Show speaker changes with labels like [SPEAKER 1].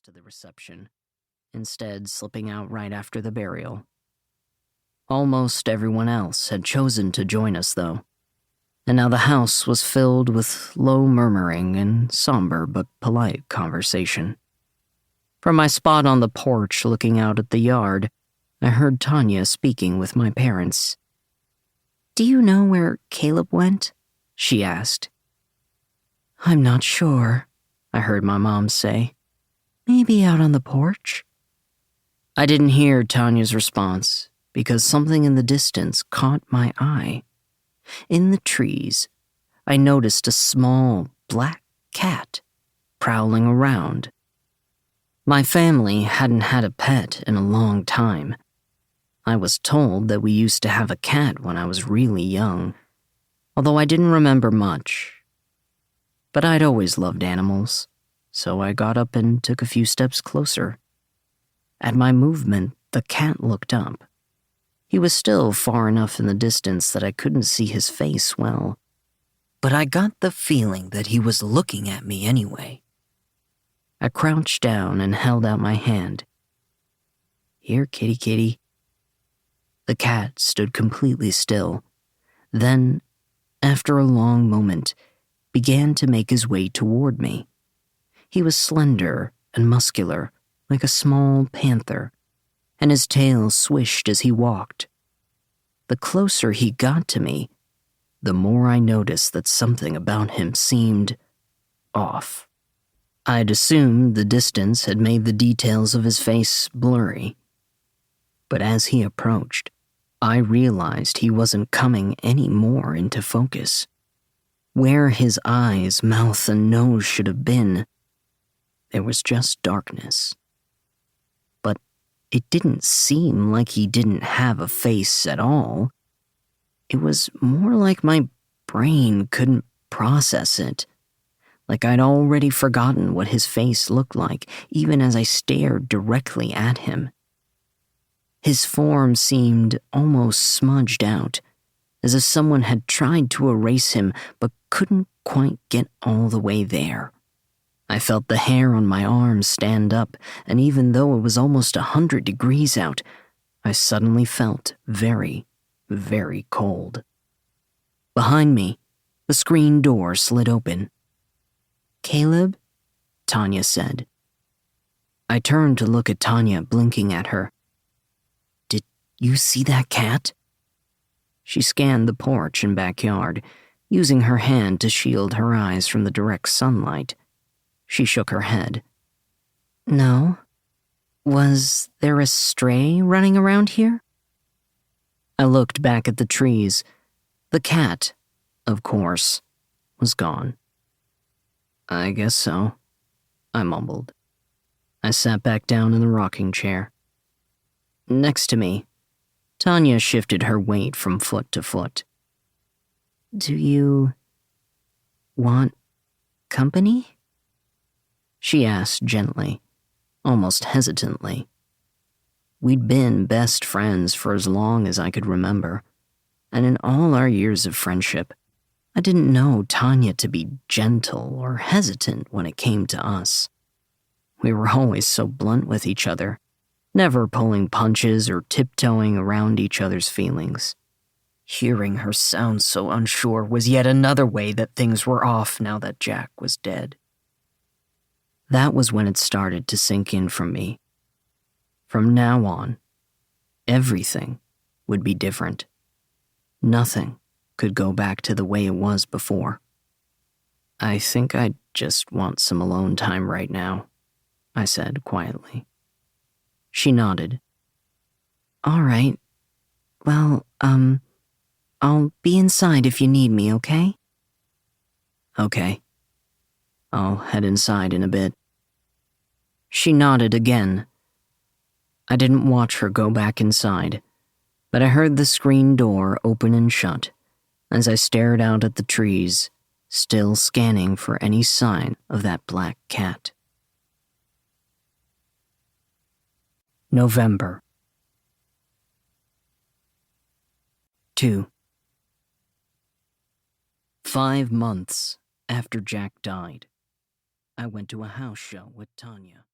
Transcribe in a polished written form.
[SPEAKER 1] to the reception, instead slipping out right after the burial. Almost everyone else had chosen to join us, though, and now the house was filled with low murmuring and somber but polite conversation. From my spot on the porch looking out at the yard, I heard Tanya speaking with my parents.
[SPEAKER 2] "Do you know where Caleb went?"
[SPEAKER 1] she asked. "I'm not sure," I heard my mom say.
[SPEAKER 2] "Maybe out on the porch?"
[SPEAKER 1] I didn't hear Tanya's response because something in the distance caught my eye. In the trees, I noticed a small black cat prowling around. My family hadn't had a pet in a long time. I was told that we used to have a cat when I was really young, although I didn't remember much. But I'd always loved animals, so I got up and took a few steps closer. At my movement, the cat looked up. He was still far enough in the distance that I couldn't see his face well, but I got the feeling that he was looking at me anyway. I crouched down and held out my hand. "Here, kitty kitty." The cat stood completely still, then, after a long moment, began to make his way toward me. He was slender and muscular, like a small panther, and his tail swished as he walked. The closer he got to me, the more I noticed that something about him seemed off. I'd assumed the distance had made the details of his face blurry. But as he approached, I realized he wasn't coming any more into focus. Where his eyes, mouth, and nose should have been, there was just darkness. But it didn't seem like he didn't have a face at all. It was more like my brain couldn't process it. Like I'd already forgotten what his face looked like, even as I stared directly at him. His form seemed almost smudged out, as if someone had tried to erase him but couldn't quite get all the way there. I felt the hair on my arms stand up, and even though it was almost 100 degrees out, I suddenly felt very, very cold. Behind me, the screen door slid open.
[SPEAKER 2] "Caleb?"
[SPEAKER 1] Tanya said. I turned to look at Tanya, blinking at her. "Did you see that cat?" She scanned the porch and backyard, using her hand to shield her eyes from the direct sunlight. She shook her head.
[SPEAKER 2] "No. Was there a stray running around here?"
[SPEAKER 1] I looked back at the trees. The cat, of course, was gone. "I guess so," I mumbled. I sat back down in the rocking chair. Next to me, Tanya shifted her weight from foot to foot.
[SPEAKER 2] "Do you want company?"
[SPEAKER 1] she asked gently, almost hesitantly. We'd been best friends for as long as I could remember, and in all our years of friendship, I didn't know Tanya to be gentle or hesitant when it came to us. We were always so blunt with each other, never pulling punches or tiptoeing around each other's feelings. Hearing her sound so unsure was yet another way that things were off now that Jack was dead. That was when it started to sink in for me. From now on, everything would be different. Nothing could go back to the way it was before. "I think I just want some alone time right now," I said quietly. She nodded.
[SPEAKER 2] "All right. Well, I'll be inside if you need me, okay?"
[SPEAKER 1] "Okay. I'll head inside in a bit." She nodded again. I didn't watch her go back inside, but I heard the screen door open and shut as I stared out at the trees, still scanning for any sign of that black cat. November 2. 5 months after Jack died, I went to a house show with Tanya.